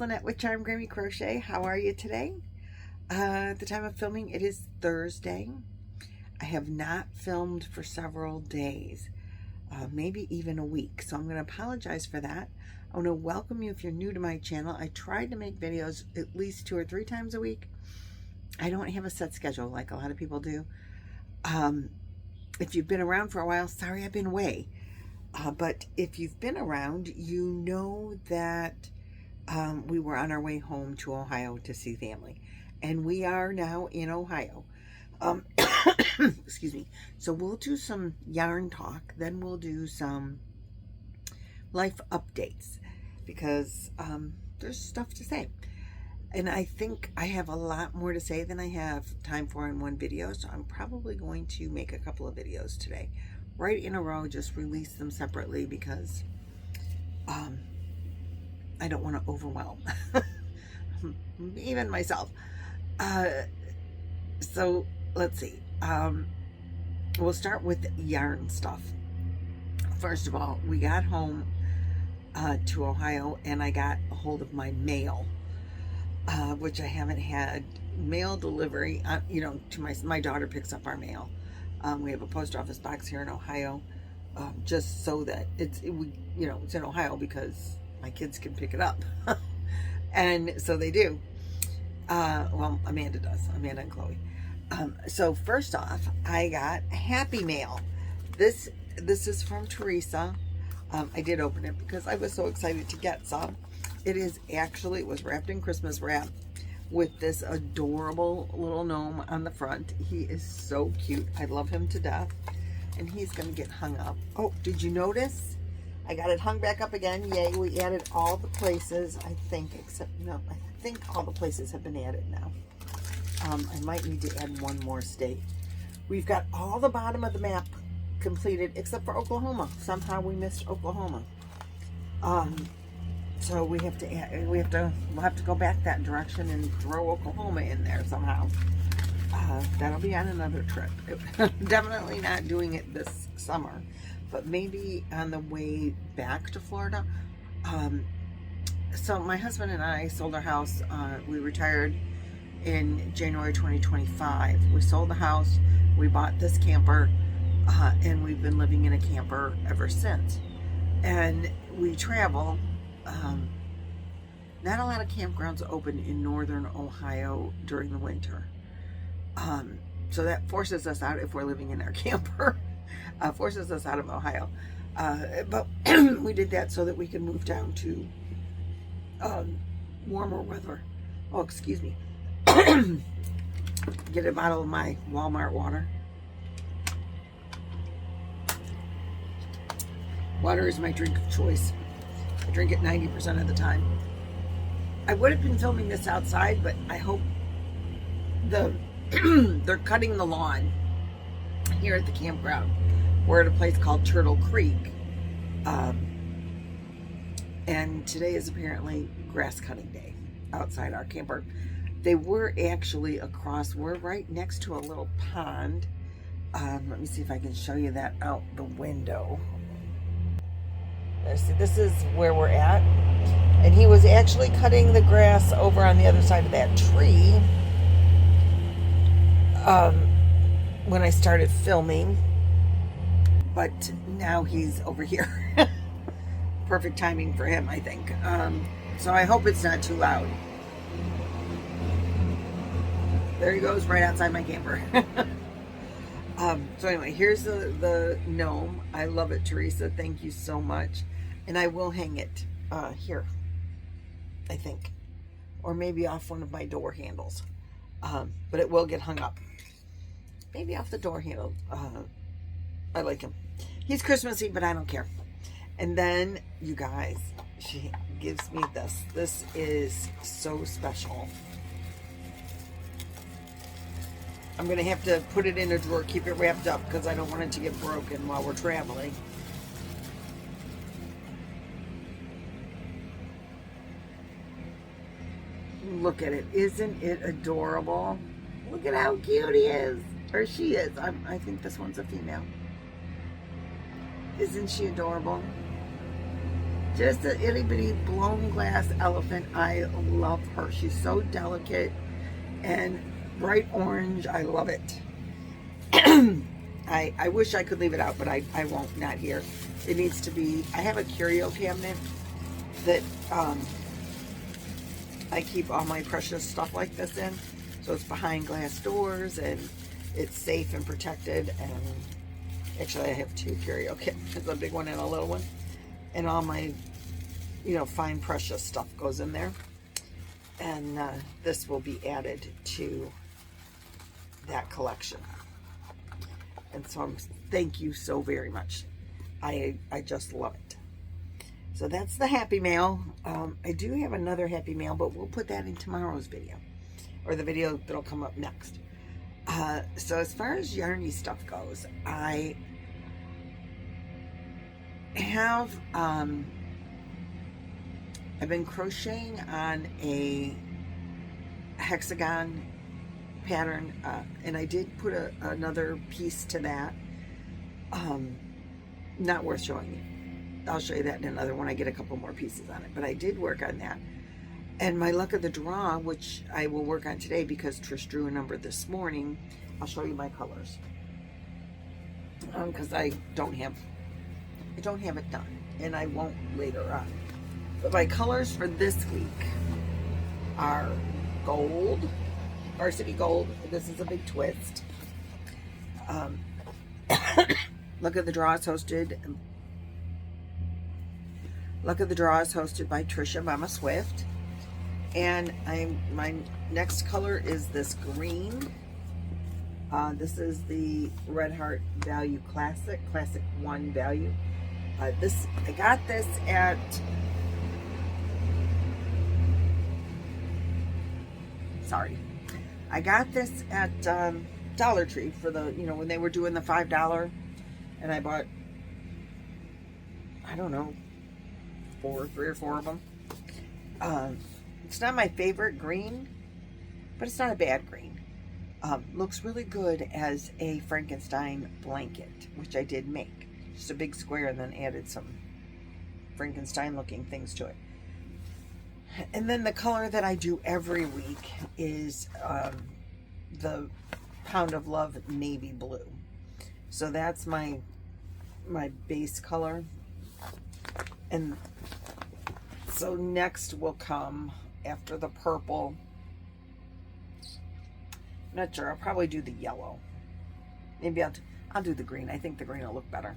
Lynette with Charm Grammy Crochet. How are you today? At the time of filming, it is Thursday. I have not filmed for several days, maybe even a week, so I'm going to apologize for that. I want to welcome you if you're new to my channel. I tried to make videos at least 2 or 3 times a week. I don't have a set schedule like a lot of people do. If you've been around for a while, sorry I've been away. But if you've been around, you know that we were on our way home to Ohio to see family. And we are now in Ohio. Excuse me. So we'll do some yarn talk. Then we'll do some life updates. Because there's stuff to say. And I think I have a lot more to say than I have time for in one video. So I'm probably going to make a couple of videos today. Right in a row, just release them separately because I don't want to overwhelm even myself. So let's see. We'll start with yarn stuff. First of all, we got home to Ohio and I got a hold of my mail, which I haven't had mail delivery. You know, to my daughter picks up our mail. We have a post office box here in Ohio, just so that it's in Ohio because my kids can pick it up. And so they do. Well, Amanda does. Amanda and Chloe. So first off, I got Happy Mail. This is from Teresa. I did open it because I was so excited to get some. It was wrapped in Christmas wrap with this adorable little gnome on the front. He is so cute. I love him to death. And he's going to get hung up. Oh, did you notice? I got it hung back up again. Yay, we added all the places, I think, except, no, I think all the places have been added now. I might need to add one more state. We've got all the bottom of the map completed except for Oklahoma. Somehow we missed Oklahoma. So we'll have to go back that direction and throw Oklahoma in there somehow. That'll be on another trip. Definitely not doing it this summer, but maybe on the way back to Florida. So my husband and I sold our house. We retired in January 2025. We sold the house. We bought this camper, and we've been living in a camper ever since. And we travel. Not a lot of campgrounds open in northern Ohio during the winter. So that forces us out if we're living in our camper. Forces us out of Ohio. But we did that so that we can move down to warmer weather. Oh, excuse me. Get a bottle of my Walmart water. Water is my drink of choice. I drink it 90% of the time. I would have been filming this outside, but I hope they're cutting the lawn here at the campground. We're at a place called Turtle Creek. And today is apparently grass cutting day outside our camper. They were actually we're right next to a little pond. Let me see if I can show you that out the window. See, this is where we're at. And he was actually cutting the grass over on the other side of that tree when I started filming. But now he's over here. Perfect timing for him, I think. So I hope it's not too loud. There he goes, right outside my camper. So anyway, here's the gnome. I love it, Teresa. Thank you so much. And I will hang it here, I think. Or maybe off one of my door handles. But it will get hung up. Maybe off the door handle. I like him. He's Christmassy, but I don't care. And then, you guys, she gives me this. This is so special. I'm going to have to put it in a drawer, keep it wrapped up, because I don't want it to get broken while we're traveling. Look at it. Isn't it adorable? Look at how cute he is. Or she is. I think this one's a female. Isn't she adorable? Just an itty bitty blown glass elephant. I love her. She's so delicate and bright orange. I love it. I wish I could leave it out, but I won't, not here. It needs to be, I have a curio cabinet that I keep all my precious stuff like this in. So it's behind glass doors and it's safe and protected. And actually I have two curio cabinets, a big one and a little one. And all my, you know, fine precious stuff goes in there. And this will be added to that collection. And so thank you so very much. I just love it. So that's the Happy Mail. I do have another Happy Mail, but we'll put that in tomorrow's video, or the video that'll come up next. So as far as yarny stuff goes, I have I've been crocheting on a hexagon pattern, and I did put another piece to that. Not worth showing you. I'll show you that in another when I get a couple more pieces on it, but I did work on that. And my luck of the draw, which I will work on today because Trish drew a number this morning. I'll show you my colors, because I don't have it done, and I won't later on. But my colors for this week are gold, varsity gold. This is a big twist. Luck of the Draw is hosted. Luck of the Draw is hosted by Trisha Mama Swift, and my next color is this green. This is the Red Heart Value Classic 1 Value. I got this at Dollar Tree for the, you know, when they were doing the $5, and I bought, I don't know, 3 or 4 of them. It's not my favorite green, but it's not a bad green. Looks really good as a Frankenstein blanket, which I did make. Just a big square and then added some Frankenstein looking things to it. And then the color that I do every week is the Pound of Love Navy Blue. So that's my base color. And so next will come, after the purple, I'm not sure, I'll probably do the yellow. Maybe I'll do the green. I think the green will look better.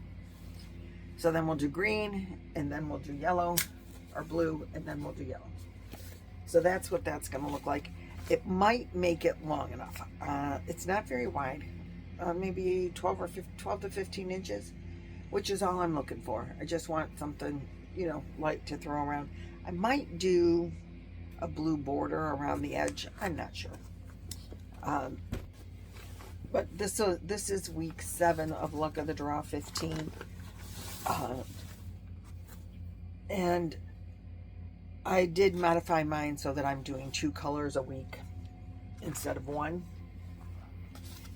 So then we'll do green, and then we'll do yellow, or blue, and then we'll do yellow. So that's what that's going to look like. It might make it long enough. It's not very wide, maybe 12 to 15 inches, which is all I'm looking for. I just want something, you know, light to throw around. I might do a blue border around the edge. I'm not sure. But this is week 7 of Luck of the Draw 15. And I did modify mine so that I'm doing 2 colors a week instead of 1,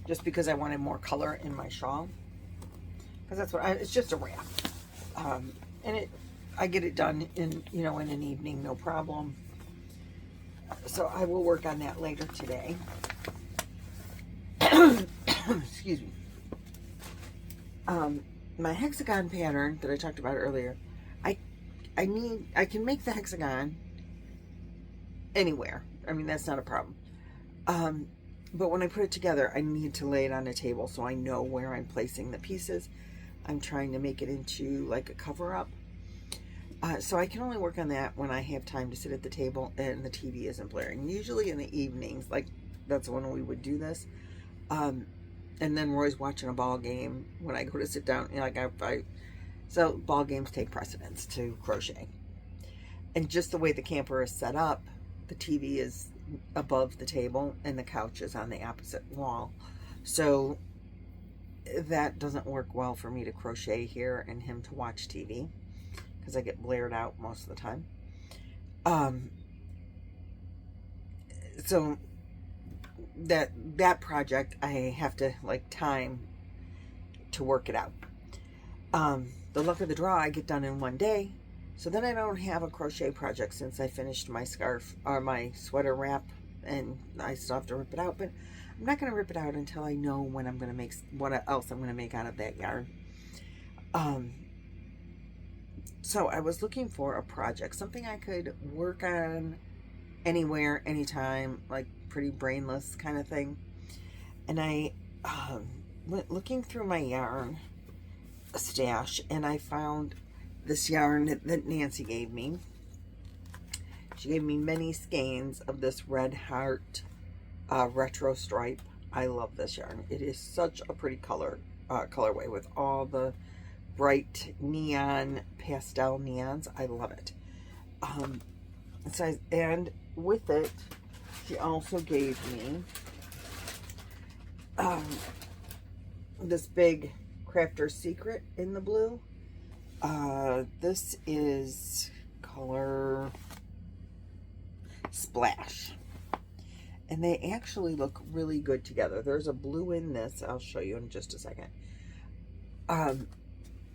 just because I wanted more color in my shawl, because that's what it's just a wrap, and I get it done in, you know, in an evening, no problem. So I will work on that later today. Excuse me. My hexagon pattern that I talked about earlier, I can make the hexagon anywhere. I mean, that's not a problem. But when I put it together, I need to lay it on a table so I know where I'm placing the pieces. I'm trying to make it into like a cover-up. So I can only work on that when I have time to sit at the table and the TV isn't blaring. Usually in the evenings, like that's when we would do this. And then Roy's watching a ball game when I go to sit down. You know, so ball games take precedence to crochet. And just the way the camper is set up, the TV is above the table and the couch is on the opposite wall. So that doesn't work well for me to crochet here and him to watch TV, because I get blared out most of the time. So that project, I have to like time to work it out. The Luck of the Draw I get done in one day, So then I don't have a crochet project since I finished my scarf or my sweater wrap, and I still have to rip it out, but I'm not going to rip it out until I know when I'm going to make, what else I'm going to make out of that yarn. So I was looking for a project, something I could work on anywhere, anytime, like pretty brainless kind of thing. And I went looking through my yarn stash, and I found this yarn that Nancy gave me. She gave me many skeins of this Red Heart retro stripe. I love this yarn. It is such a pretty colorway with all the bright neon pastel neons. I love it. And with it, she also gave me this big Crafter's Secret in the blue. This is color Splash, and they actually look really good together. There's a blue in this. I'll show you in just a second.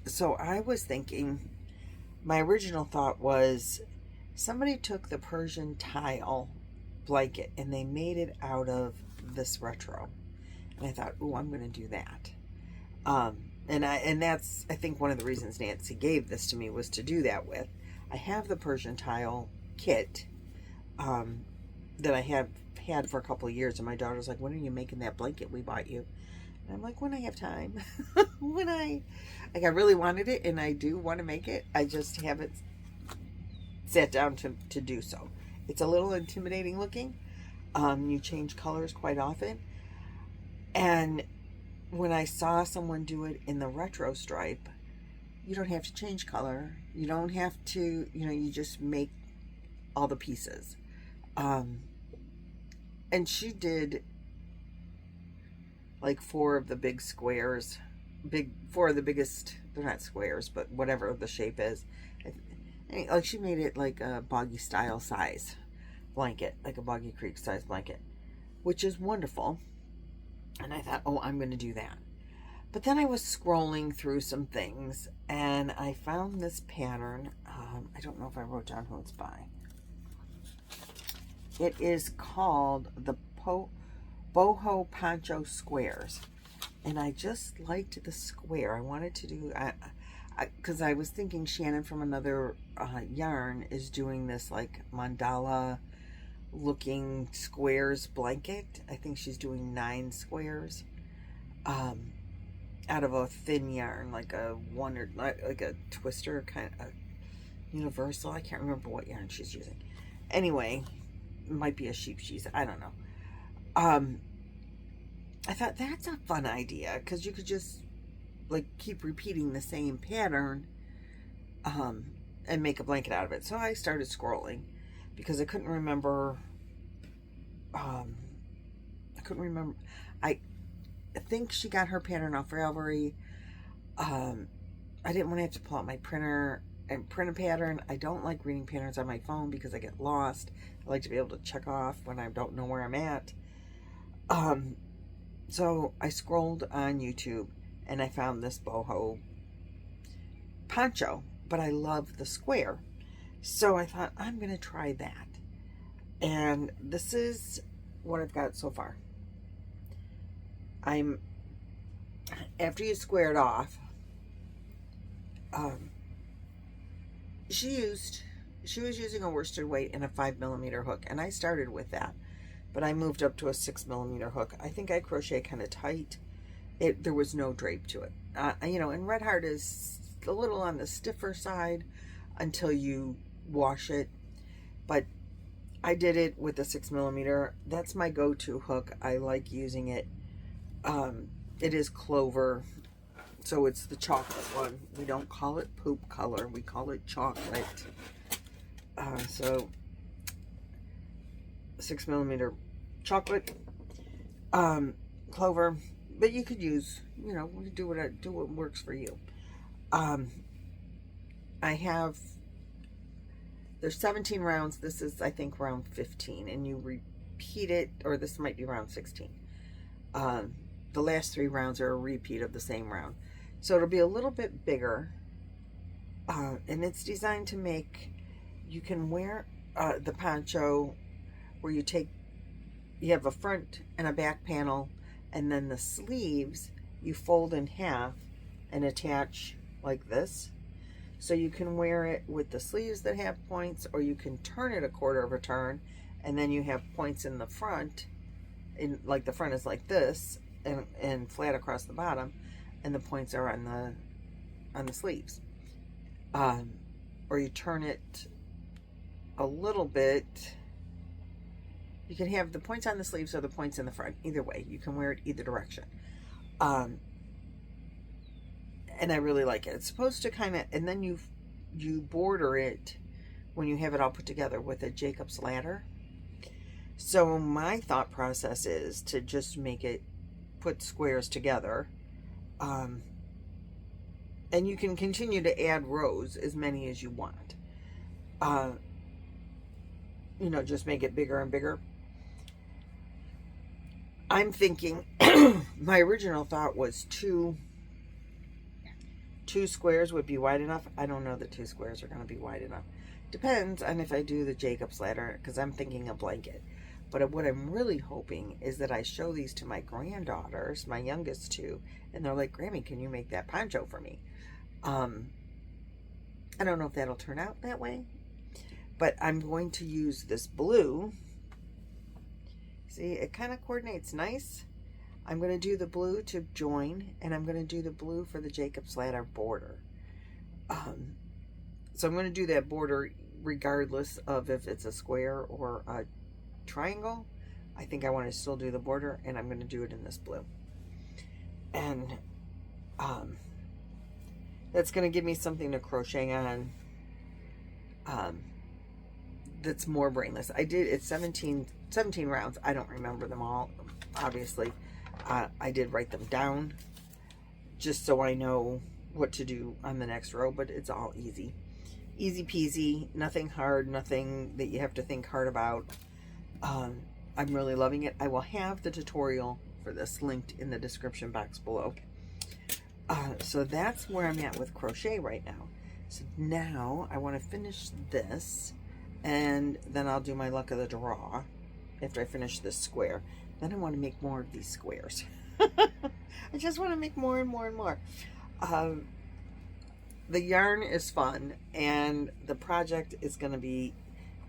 So I was thinking, my original thought was somebody took the Persian tile blanket and they made it out of this retro, and I thought, oh, I'm going to do that. And that's, I think, one of the reasons Nancy gave this to me was to do that with. I have the Persian tile kit that I have had for a couple of years, and my daughter's like, when are you making that blanket we bought you? And I'm like, when I have time. When I really wanted it, and I do want to make it. I just haven't sat down to do so. It's a little intimidating looking. You change colors quite often. And when I saw someone do it in the retro stripe, you don't have to change color. You don't have to, you just make all the pieces. And she did like 4 of the big squares, 4 of the biggest, they're not squares, but whatever the shape is. Like she made it like a Boggy style size blanket, like a Boggy Creek size blanket, which is wonderful. And I thought, oh, I'm going to do that. But then I was scrolling through some things, and I found this pattern. I don't know if I wrote down who it's by. It is called the Boho Poncho Squares. And I just liked the square. I wanted to do, because I was thinking Shannon from another yarn is doing this like mandala looking squares blanket. I think she's doing 9 squares out of a thin yarn, like a like a twister kind of universal. I can't remember what yarn she's using. Anyway, it might be a sheep cheese. I don't know. I thought that's a fun idea, because you could just like keep repeating the same pattern and make a blanket out of it. So I started scrolling because I couldn't remember. I think she got her pattern off Ravelry. I didn't want to have to pull out my printer and print a pattern. I don't like reading patterns on my phone because I get lost. I like to be able to check off when I don't know where I'm at. So I scrolled on YouTube and I found this Boho Poncho, but I love the square. So I thought, I'm going to try that. And this is what I've got so far. After you square it off, she was using a worsted weight and a 5mm hook, and I started with that, but I moved up to a 6mm hook. I think I crochet kind of tight. There was no drape to it. And Red Heart is a little on the stiffer side until you wash it, but I did it with a 6mm. That's my go-to hook. I like using it. It is Clover, so it's the chocolate one. We don't call it poop color. We call it chocolate. So 6mm chocolate, Clover, but you could use, do what works for you. There's 17 rounds. This is, I think, round 15, and you repeat it, or this might be round 16. The last 3 rounds are a repeat of the same round. So it'll be a little bit bigger And it's designed to make, you can wear the poncho where you have a front and a back panel, and then the sleeves you fold in half and attach like this. So you can wear it with the sleeves that have points, or you can turn it a quarter of a turn, and then you have points in the front, like the front is like this, and flat across the bottom, and the points are on the sleeves. Or you turn it a little bit. You can have the points on the sleeves or the points in the front. Either way, you can wear it either direction. And I really like it. It's supposed to kind of, and then you border it when you have it all put together with a Jacob's ladder. So my thought process is to just put squares together. And you can continue to add rows, as many as you want. You know, just make it bigger and bigger. I'm thinking, my original thought was two squares would be wide enough. I don't know that 2 squares are going to be wide enough. Depends on if I do the Jacob's ladder, because I'm thinking a blanket. But what I'm really hoping is that I show these to my granddaughters, my youngest 2, and they're like, Grammy, can you make that poncho for me? I don't know if that'll turn out that way, but I'm going to use this blue. See, it kind of coordinates nice. I'm going to do the blue to join, and I'm going to do the blue for the Jacob's ladder border. So I'm going to do that border regardless of if it's a square or a triangle. I think I want to still do the border, and I'm going to do it in this blue. And that's going to give me something to crochet on that's more brainless. It's 17 rounds. I don't remember them all, obviously. I did write them down just so I know what to do on the next row, but it's all easy. Easy peasy, nothing hard, nothing that you have to think hard about. I'm really loving it. I will have the tutorial for this linked in the description box below. So that's where I'm at with crochet right now. So now I want to finish this, and then I'll do my luck of the draw after I finish this square. Then I want to make more of these squares. I just want to make more and more and more. The yarn is fun, and the project is going to be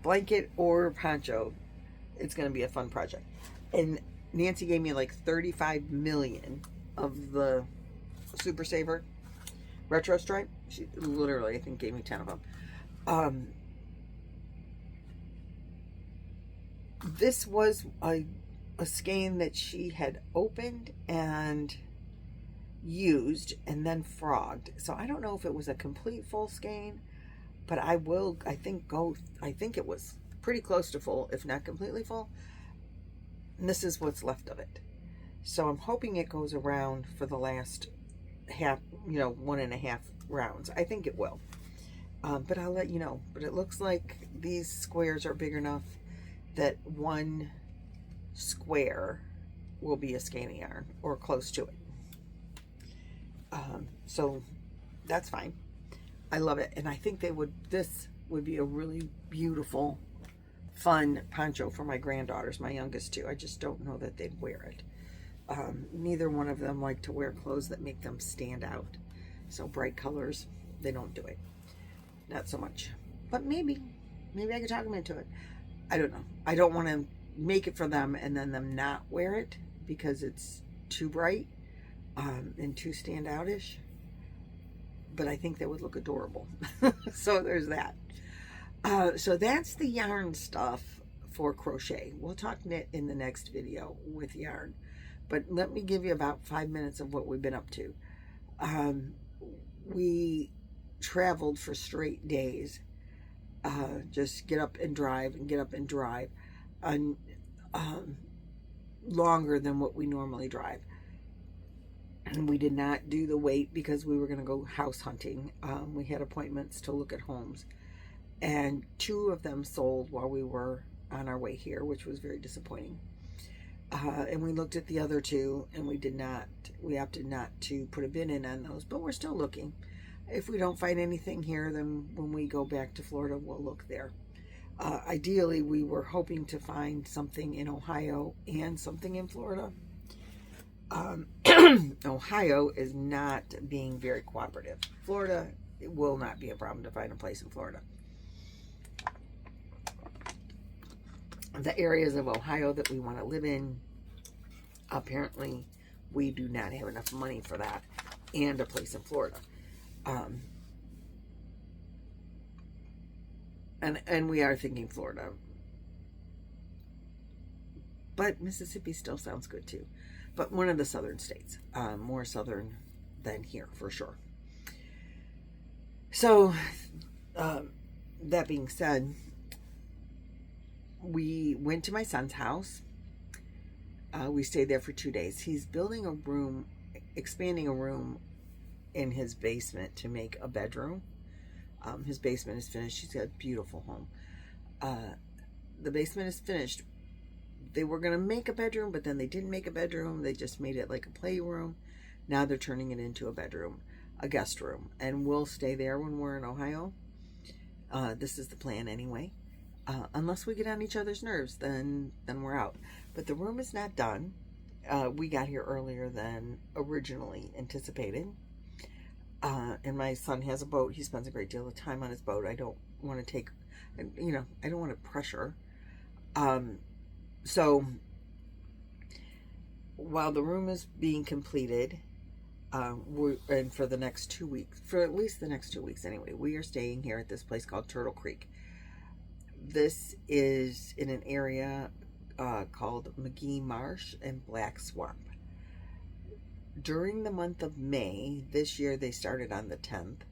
blanket or poncho. It's going to be a fun project. And Nancy gave me like 35 million of the Super Saver retro stripe. She literally, I think, gave me 10 of them. This was a skein that she had opened and used and then frogged. So I don't know if it was a complete full skein, but I think it was pretty close to full, if not completely full. And this is what's left of it. So I'm hoping it goes around for the last half, 1.5 rounds. I think it will. But I'll let you know. But it looks like these squares are big enough that one square will be a skein of yarn, or close to it. So that's fine. I love it. And I think this would be a really beautiful, fun poncho for my granddaughters, my youngest 2. I just don't know that they'd wear it. Neither one of them like to wear clothes that make them stand out. So bright colors, they don't do it. Not so much. But maybe I could talk them into it. I don't know. I don't want to make it for them and then them not wear it because it's too bright and too standoutish. But I think that would look adorable. So there's that. So that's the yarn stuff for crochet. We'll talk knit in the next video with yarn. But let me give you about 5 minutes of what we've been up to. We traveled for straight days. Just get up and drive and get up and drive. And longer than what we normally drive. And we did not do the wait because we were going to go house hunting. We had appointments to look at homes. And 2 of them sold while we were on our way here, which was very disappointing. And we looked at the other 2, and we opted not to put a bid in on those, but we're still looking. If we don't find anything here, then when we go back to Florida, we'll look there. Ideally, we were hoping to find something in Ohio and something in Florida. Ohio is not being very cooperative. Florida, it will not be a problem to find a place in Florida. The areas of Ohio that we want to live in, apparently, we do not have enough money for that, and a place in Florida. And we are thinking Florida. But Mississippi still sounds good too. But one of the southern states. More southern than here, for sure. So, that being said, we went to my son's house. We stayed there for 2 days. He's building a room, expanding a room in his basement to make a bedroom. His basement is finished. He's got a beautiful home. The basement is finished. They were going to make a bedroom, but then they didn't make a bedroom. They just made it like a playroom. Now they're turning it into a bedroom, a guest room. And we'll stay there when we're in Ohio. This is the plan anyway. Unless we get on each other's nerves, then we're out. But the room is not done. We got here earlier than originally anticipated. And my son has a boat. He spends a great deal of time on his boat. I don't want to take, I don't want to pressure. So while the room is being completed, and for the next 2 weeks, for at least the next 2 weeks anyway, we are staying here at this place called Turtle Creek. This is in an area called McGee Marsh and Black Swamp. During the month of May, this year they started on the 10th,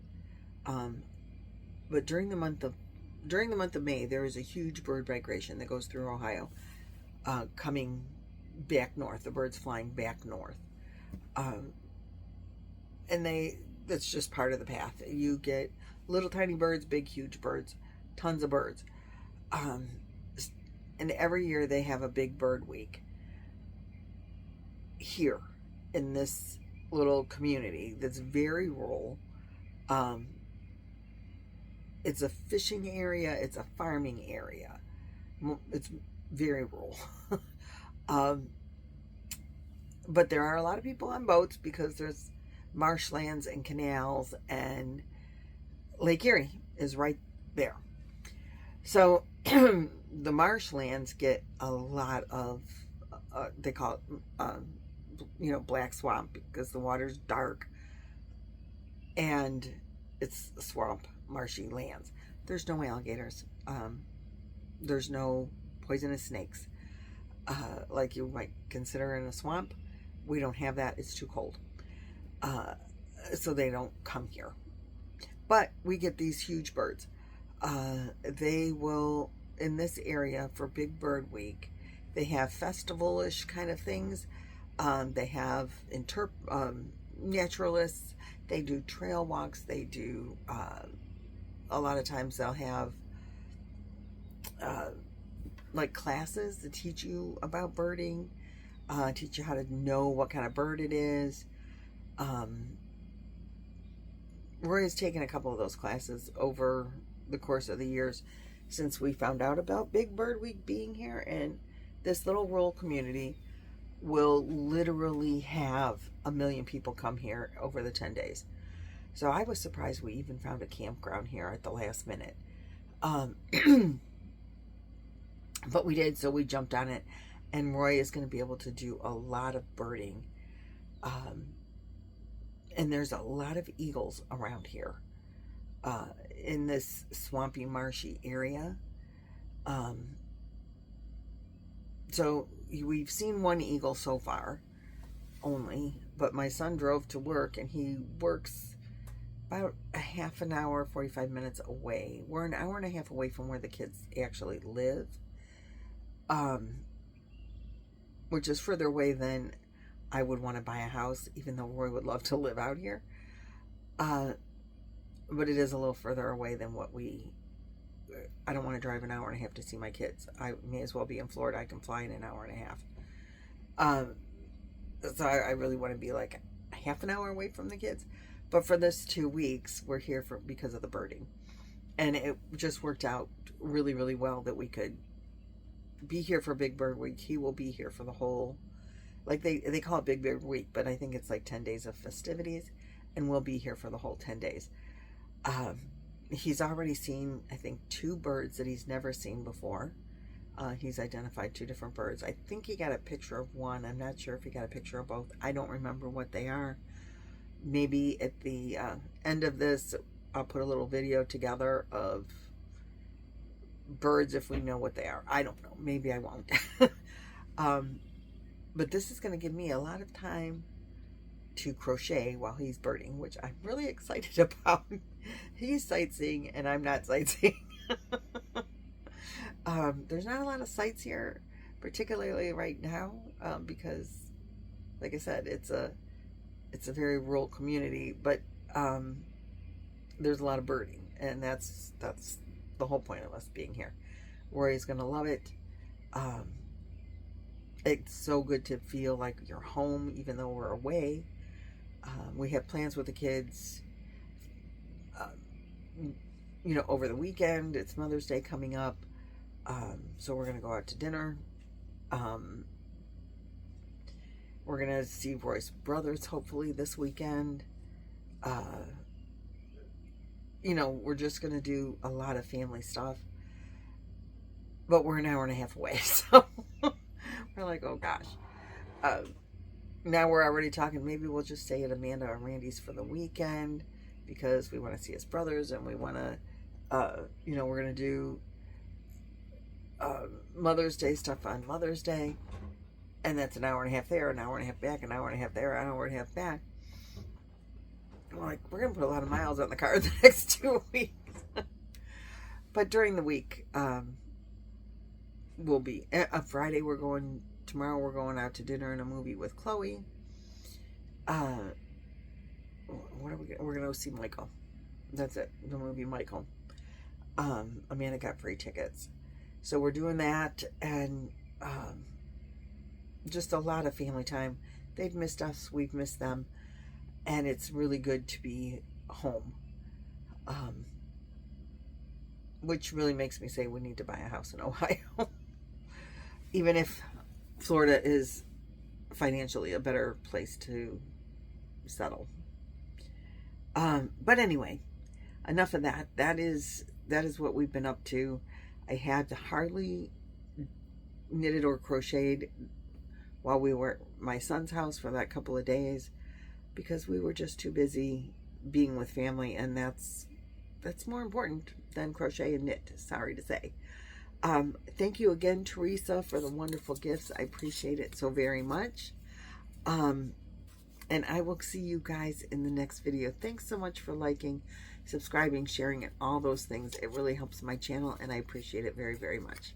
but during the month of May, there is a huge bird migration that goes through Ohio, coming back north. The birds flying back north, and that's just part of the path. You get little tiny birds, big huge birds, tons of birds, and every year they have a big bird week here in this little community that's very rural. It's a fishing area. It's a farming area. It's very rural. But there are a lot of people on boats because there's marshlands and canals, and Lake Erie is right there. So the marshlands get a lot of, they call it, black swamp, because the water's dark and it's swamp, marshy lands. There's no alligators. There's no poisonous snakes, like you might consider in a swamp. We don't have that. It's too cold. So they don't come here. But we get these huge birds. They will, in this area for Big Bird Week, they have festival-ish kind of things. They have naturalists. They do trail walks. They do, a lot of times they'll have like classes to teach you about birding, teach you how to know what kind of bird it is. Roy has taken a couple of those classes over the course of the years since we found out about Big Bird Week being here, and this little rural community will literally have 1 million people come here over the 10 days. So I was surprised we even found a campground here at the last minute. But we did, so we jumped on it, and Roy is going to be able to do a lot of birding. And there's a lot of eagles around here in this swampy, marshy area. So we've seen one eagle so far only, but my son drove to work, and he works about a half an hour, 45 minutes away. We're an hour and a half away from where the kids actually live, which is further away than I would want to buy a house, even though Roy would love to live out here. But it is a little further away than what I don't want to drive an hour and a half to see my kids. I may as well be in Florida. I can fly in an hour and a half. So I really want to be like a half an hour away from the kids. But for this 2 weeks, we're here because of the birding. And it just worked out really, really well that we could be here for Big Bird Week. He will be here for the whole, like they call it Big Bird Week, but I think it's like 10 days of festivities, and we'll be here for the whole 10 days. He's already seen, I think, 2 birds that he's never seen before. He's identified 2 different birds. I think he got a picture of one. I'm not sure if he got a picture of both. I don't remember what they are. Maybe at the end of this, I'll put a little video together of birds if we know what they are. I don't know. Maybe I won't. But this is going to give me a lot of time to crochet while he's birding, which I'm really excited about. He's sightseeing and I'm not sightseeing. There's not a lot of sights here, particularly right now, because, like I said, it's a very rural community, but there's a lot of birding, and that's the whole point of us being here. Rory's gonna love it. It's so good to feel like you're home, even though we're away. We have plans with the kids, you know, over the weekend. It's Mother's Day coming up, so we're gonna go out to dinner. We're gonna see Roy's brothers hopefully this weekend. You know, we're just gonna do a lot of family stuff, but we're an hour and a half away, so we're like, oh gosh. Now we're already talking, maybe we'll just stay at Amanda and Randy's for the weekend because we want to see his brothers, and we want to, you know, we're gonna do Mother's Day stuff on Mother's Day, and that's an hour and a half there, an hour and a half back, an hour and a half there, an hour and a half back. I'm like, we're gonna put a lot of miles on the car the next 2 weeks. But during the week, we'll be on Friday. Tomorrow we're going out to dinner and a movie with Chloe. What are we're gonna go see Michael. That's it, the movie Michael. Amanda got free tickets, so we're doing that, and just a lot of family time. They've missed us, we've missed them, and it's really good to be home, which really makes me say we need to buy a house in Ohio. Even if Florida is financially a better place to settle. But anyway, enough of that. That is what we've been up to. I had hardly knitted or crocheted while we were at my son's house for that couple of days because we were just too busy being with family, and that's more important than crochet and knit, sorry to say. Thank you again, Teresa, for the wonderful gifts. I appreciate it so very much. And I will see you guys in the next video. Thanks so much for liking, subscribing, sharing, and all those things. It really helps my channel, and I appreciate it very, very much.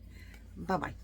Bye-bye.